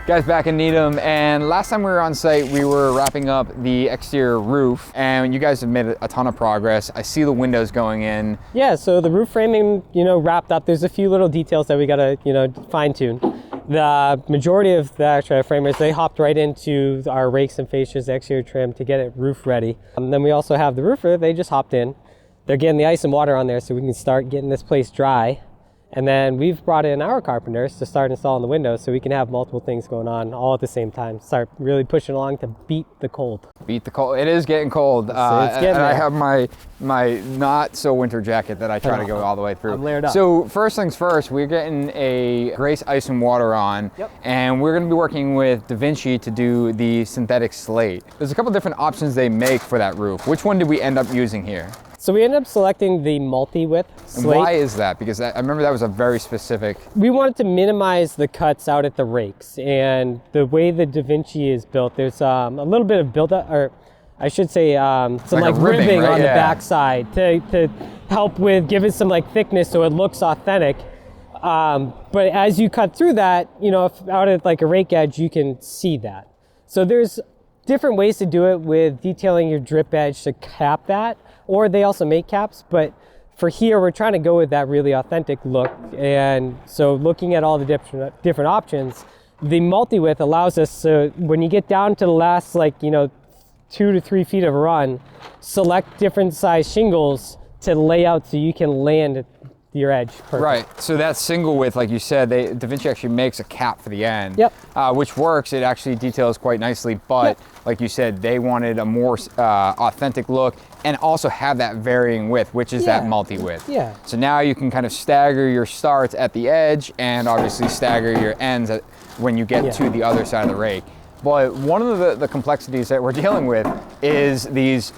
Guys, back in Needham, and last time we were on site, we were wrapping up the exterior roof, and you guys have made a ton of progress. I see the windows going in. Yeah, so the roof framing, wrapped up. There's a few little details that we gotta, fine tune. The majority of the extra framers, they hopped right into our rakes and fascias, exterior trim to get it roof ready. And then we also have the roofer, they just hopped in. They're getting the ice and water on there so we can start getting this place dry. And then we've brought in our carpenters to start installing the windows so we can have multiple things going on all at the same time. Start really pushing along to beat the cold. Beat the cold. It is getting cold. It's getting there. I have my not so winter jacket that I try to go all the way through. I'm layered up. So first things first, we're getting a Grace ice and water on. Yep. And we're going to be working with Da Vinci to do the synthetic slate. There's a couple different options they make for that roof. Which one did we end up using here? So we ended up selecting the multi-width slate. And why is that? Because I remember that was a very specific... We wanted to minimize the cuts out at the rakes, and the way the Da Vinci is built, there's a little bit of build-up, or I should say some like ribbing right? On the back side to help with give it some thickness so it looks authentic. But as you cut through that, if out at like a rake edge, you can see that. So there's different ways to do it with detailing your drip edge to cap that, or they also make caps, but for here we're trying to go with that really authentic look. And so looking at all the different options, the multi-width allows us to, when you get down to the last 2 to 3 feet of a run, select different size shingles to lay out so you can land your edge perfect. Right, so that single width, like you said, Da Vinci actually makes a cap for the end. Yep. Which works, it actually details quite nicely, but like you said, they wanted a more authentic look and also have that varying width, which is that multi-width. Yeah. So now you can kind of stagger your starts at the edge and obviously stagger your ends when you get to the other side of the rake. But one of the complexities that we're dealing with is these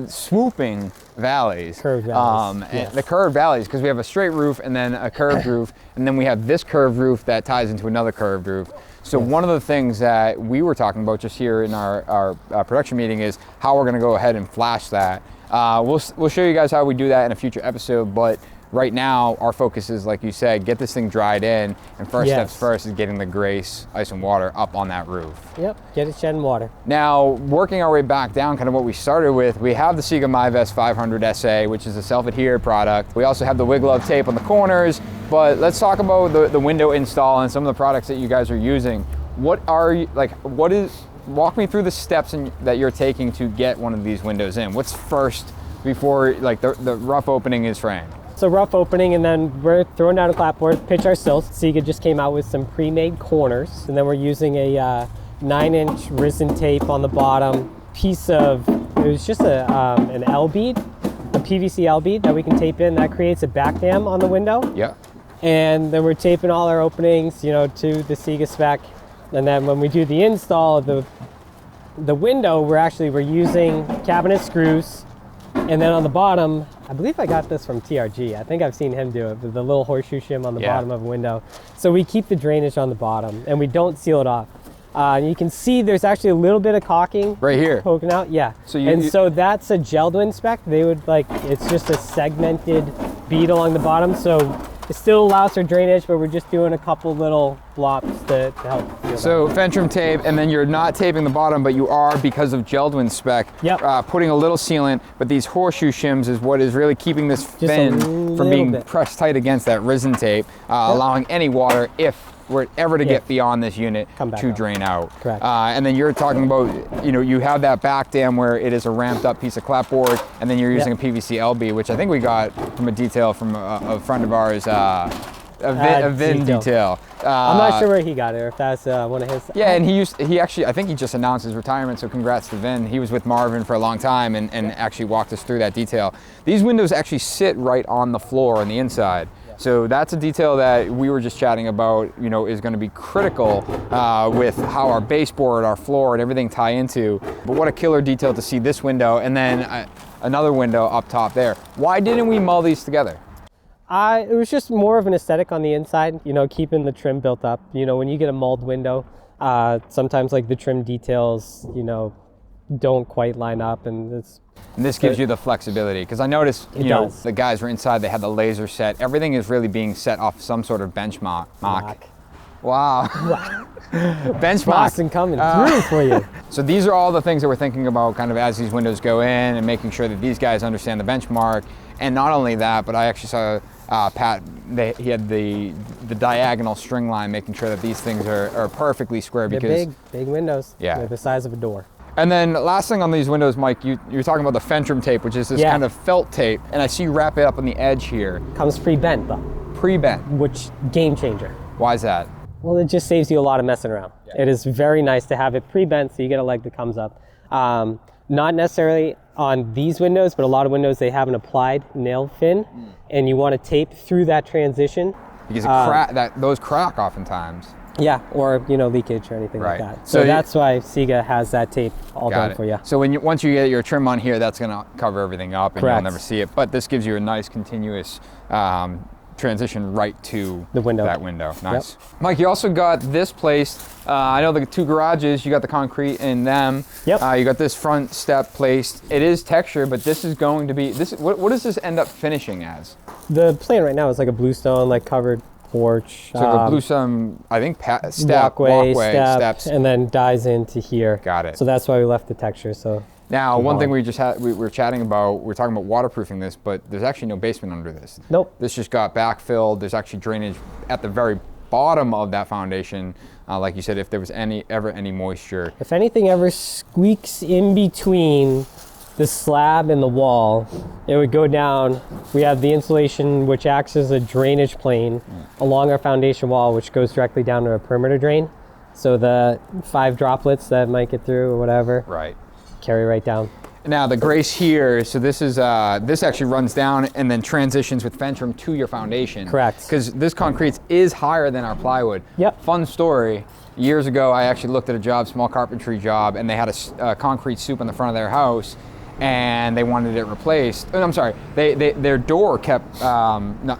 swooping valleys. Curved valleys. The curved valleys, because we have a straight roof and then a curved roof, and then we have this curved roof that ties into another curved roof. So one of the things that we were talking about just here in our production meeting is how we're going to go ahead and flash that. We'll show you guys how we do that in a future episode, but right now our focus is, like you said, get this thing dried in, and first steps first is getting the Grace ice and water up on that roof. Yep, get it shedding water. Now, working our way back down, kind of what we started with, we have the Siga MyVest 500 SA, which is a self-adhered product. We also have the Wigluv tape on the corners, but let's talk about the window install and some of the products that you guys are using. Walk me through the steps that you're taking to get one of these windows in. What's first before the rough opening is framed? So rough opening, and then we're throwing down a clapboard, pitch our sills. Siga just came out with some pre-made corners, and then we're using a 9-inch resin tape on the bottom, it was just an L bead, a PVC L bead that we can tape in. That creates a back dam on the window. Yeah. And then we're taping all our openings, to the Siga spec. And then when we do the install of the window, we're using cabinet screws. And then on the bottom, I believe I got this from TRG. I think I've seen him do it, with the little horseshoe shim on the bottom of a window. So we keep the drainage on the bottom and we don't seal it off. You can see there's actually a little bit of caulking right here poking out. Yeah. So that's a Geldwin spec. They would it's just a segmented bead along the bottom. So it still allows for drainage, but we're just doing a couple little flops to help. So Fentrum tape, and then you're not taping the bottom, but you are, because of Geldwin spec, putting a little sealant, but these horseshoe shims is what is really keeping this fin from being pressed tight against that resin tape, allowing any water, if we're ever to get beyond this unit, to drain out. Correct. And then you're talking about, you have that back dam where it is a ramped up piece of clapboard, and then you're using a PVC LB, which I think we got from a detail from a friend of ours, a Vin detail. I'm not sure where he got it, or if that's one of his. Yeah, and he actually, I think he just announced his retirement, so congrats to Vin. He was with Marvin for a long time and actually walked us through that detail. These windows actually sit right on the floor on the inside. So that's a detail that we were just chatting about, is going to be critical with how our baseboard, our floor, and everything tie into. But what a killer detail to see this window, and then another window up top there. Why didn't we mull these together? It was just more of an aesthetic on the inside, keeping the trim built up. When you get a mulled window, sometimes the trim details, don't quite line up, and this gives you the flexibility, because I noticed, the guys were inside, they had the laser set. Everything is really being set off some sort of benchmark. Wow. Benchmark. Boston coming through for you. So these are all the things that we're thinking about kind of as these windows go in, and making sure that these guys understand the benchmark. And not only that, but I actually saw Pat, he had the diagonal string line, making sure that these things are perfectly square. They're because big windows. Yeah. They're the size of a door. And then last thing on these windows, Mike, you're talking about the Fentrum tape, which is this kind of felt tape. And I see you wrap it up on the edge here. Comes pre-bent though. Pre-bent. Which, game changer. Why is that? Well, it just saves you a lot of messing around. Yeah. It is very nice to have it pre-bent so you get a leg that comes up. Not necessarily on these windows, but a lot of windows, they have an applied nail fin, and you want to tape through that transition. Because those crack oftentimes. Yeah, or leakage or anything like that. So that's why Siga has that tape all done for you. So once you get your trim on here, that's going to cover everything up, and Correct. You'll never see it. But this gives you a nice continuous transition right to the window. That window. Nice. Yep. Mike, you also got this placed. I know the two garages, you got the concrete in them. Yep. You got this front step placed. It is texture, but this is going to be what does this end up finishing as? The plan right now is like a bluestone, like covered porch. So the bluestone, I think, walkway, steps, and then dies into here. Got it. So that's why we left the texture. So now, one thing we were chatting about, we were talking about waterproofing this, but there's actually no basement under this. Nope. This just got backfilled. There's actually drainage at the very bottom of that foundation. Like you said, if there was ever any moisture. If anything ever squeaks in between the slab and the wall, it would go down. We have the insulation, which acts as a drainage plane along our foundation wall, which goes directly down to a perimeter drain. So the 5 droplets that might get through or whatever, carry right down. Now the grace here, so this is this actually runs down and then transitions with Fentrum to your foundation. Correct. Because this concrete is higher than our plywood. Yep. Fun story. Years ago, I actually looked at a job, small carpentry job, and they had a concrete soup in the front of their house, and they wanted it replaced. I'm sorry, their door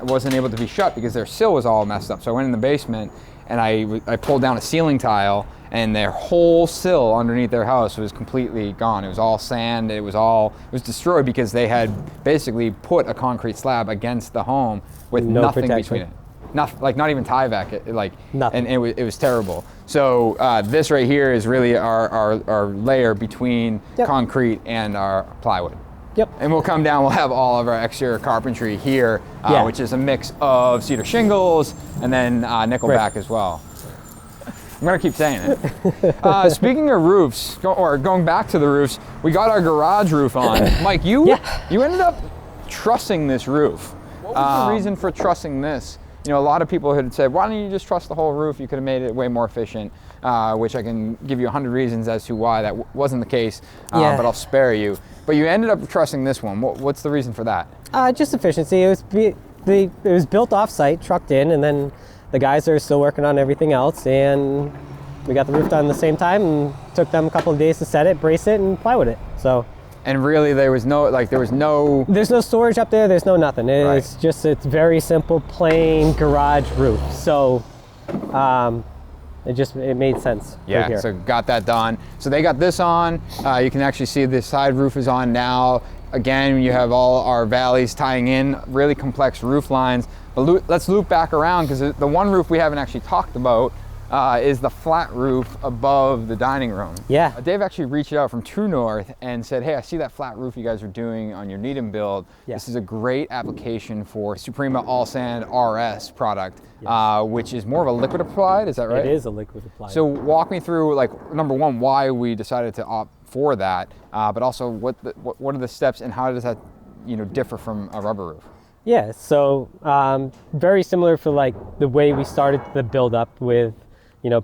wasn't able to be shut because their sill was all messed up. So I went in the basement and I pulled down a ceiling tile, and their whole sill underneath their house was completely gone. It was all sand. It was destroyed because they had basically put a concrete slab against the home with nothing between it. Not even Tyvek, nothing. And it was terrible. So this right here is really our layer between concrete and our plywood. Yep. And we'll come down, we'll have all of our exterior carpentry here, which is a mix of cedar shingles and then nickelback as well. I'm gonna keep saying it. Speaking of roofs, going back to the roofs, we got our garage roof on. Mike, you ended up trussing this roof. What was the reason for trussing this? A lot of people had said, why don't you just truss the whole roof? You could have made it way more efficient, which I can give you 100 reasons as to why that wasn't the case, but I'll spare you. But you ended up trussing this one. What's the reason for that? Just efficiency. It was built off-site, trucked in, and then the guys are still working on everything else, and we got the roof done at the same time, and took them a couple of days to set it, brace it, and plywood it. So. And really, there's no storage up there. There's no nothing. It's very simple, plain garage roof. So, it made sense. Yeah. Right here. So got that done. So they got this on. You can actually see the side roof is on now. Again, you have all our valleys tying in, really complex roof lines. But let's loop back around, because the one roof we haven't actually talked about is the flat roof above the dining room. Yeah. Dave actually reached out from True North and said, hey, I see that flat roof you guys are doing on your Needham build. Yeah. This is a great application for Suprema All Sand RS product, which is more of a liquid applied, is that right? It is a liquid applied. So walk me through, number one, why we decided to opt for that, but also what are the steps and how does that differ from a rubber roof? Yeah, so very similar for the way we started the build up with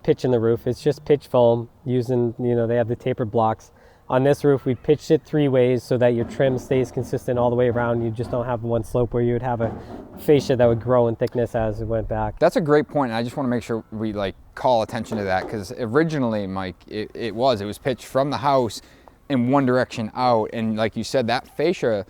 pitch in the roof. It's just pitch foam using, they have the tapered blocks. On this roof, we pitched it 3 ways so that your trim stays consistent all the way around. You just don't have one slope where you would have a fascia that would grow in thickness as it went back. That's a great point. And I just want to make sure we call attention to that, because originally, Mike, it was pitched from the house in one direction out. And like you said, that fascia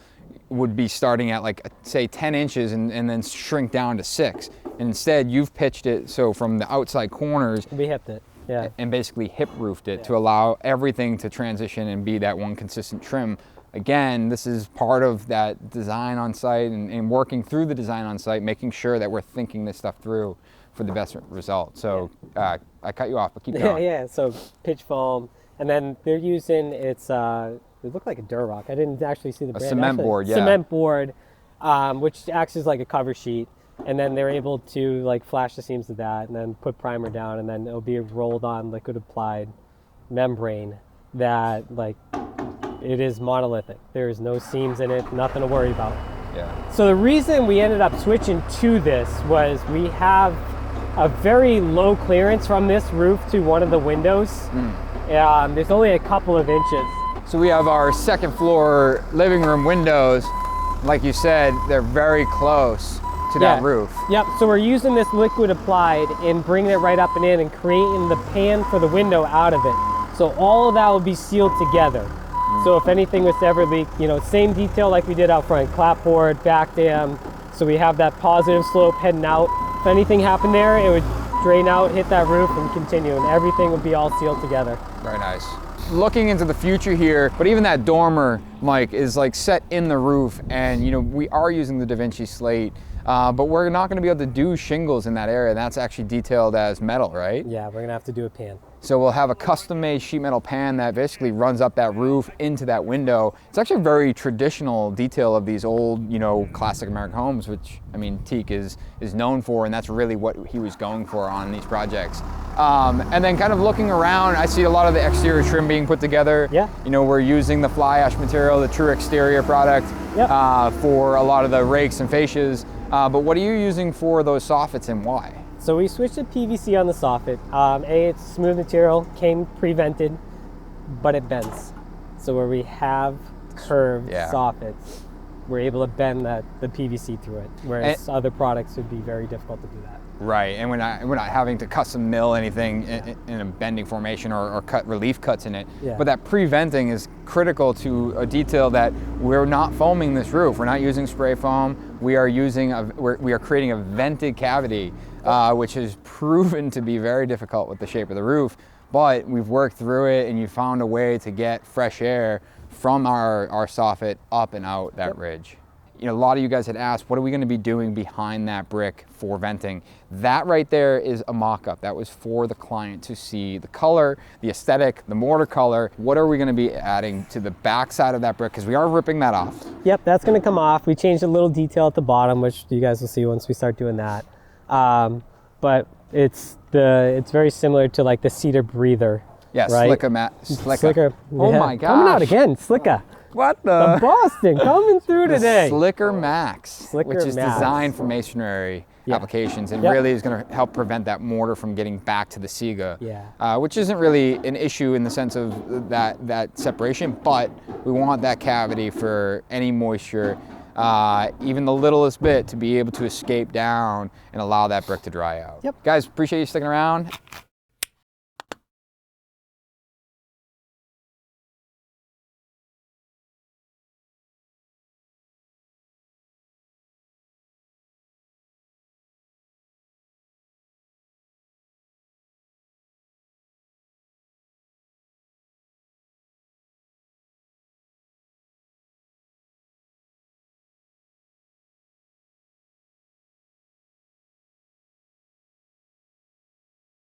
would be starting at say 10 inches and then shrink down to 6. And instead, you've pitched it so from the outside corners. We hipped it, yeah. And basically hip roofed it to allow everything to transition and be that one consistent trim again, this is part of that design on site and working through the design on site, making sure that we're thinking this stuff through for the best result. So I cut you off, but keep going. Yeah, so pitch foam, and then they're using, it looked like a Durock. I didn't actually see the brand. Cement board, yeah. Cement board, which acts as like a cover sheet. And then they're able to like flash the seams of that and then put primer down, and then it'll be a rolled on liquid applied membrane that like it is monolithic. There's no seams in it, nothing to worry about. Yeah. So the reason we ended up switching to this was we have a very low clearance from this roof to one of the windows. There's only a couple of inches. So we have our second floor living room windows. Like you said, they're very close to that roof. Yep, so we're using this liquid applied and bringing it right up and in and creating the pan for the window out of it. So all of that will be sealed together. So if anything was to ever leak, you know, same detail like we did out front, clapboard, back dam. So we have that positive slope heading out. If anything happened there, it would drain out, hit that roof and continue, and everything would be all sealed together. Very nice. Looking into the future here, but even that dormer, Mike, is like set in the roof, and you know, we are using the Da Vinci slate, but we're not going to be able to do shingles in that area. That's actually detailed as metal, right? Yeah, we're going to have to do a pan. So we'll have a custom-made sheet metal pan that basically runs up that roof into that window. It's actually a very traditional detail of these old, you know, classic American homes, which, I mean, teak is known for, and that's really what he was going for on these projects. And then kind of looking around, I see a lot of the exterior trim being put together. Yeah. You know, we're using the fly ash material, the true exterior product, for a lot of the rakes and fascias. But what are you using for those soffits and why? So we switched to PVC on the soffit. It's smooth material, came pre-vented, but it bends. So where we have curved soffits, we're able to bend the PVC through it, whereas other products would be very difficult to do that. Right, and we're not having to custom mill anything in a bending formation or cut relief cuts in it. Yeah. But that pre-venting is critical to a detail that we're not foaming this roof. We're not using spray foam. We are we are creating a vented cavity, which has proven to be very difficult with the shape of the roof. But we've worked through it, and you found a way to get fresh air from our soffit up and out that ridge. You know, a lot of you guys had asked, what are we going to be doing behind that brick for venting? That right there is a mock-up. That was for the client to see the color, the aesthetic, the mortar color. What are we going to be adding to the back side of that brick? Because we are ripping that off. Yep, that's going to come off. We changed a little detail at the bottom, which you guys will see once we start doing that. But it's very similar to like the cedar breather. Yeah, right? Slicker. Oh my gosh. Coming out again, Slicka. What the? Boston coming through today. Slicker Max, which is Max. designed for masonry applications and really is going to help prevent that mortar from getting back to the siga, which isn't really an issue in the sense of that separation, but we want that cavity for any moisture, even the littlest bit, to be able to escape down and allow that brick to dry out. Yep. Guys, appreciate you sticking around.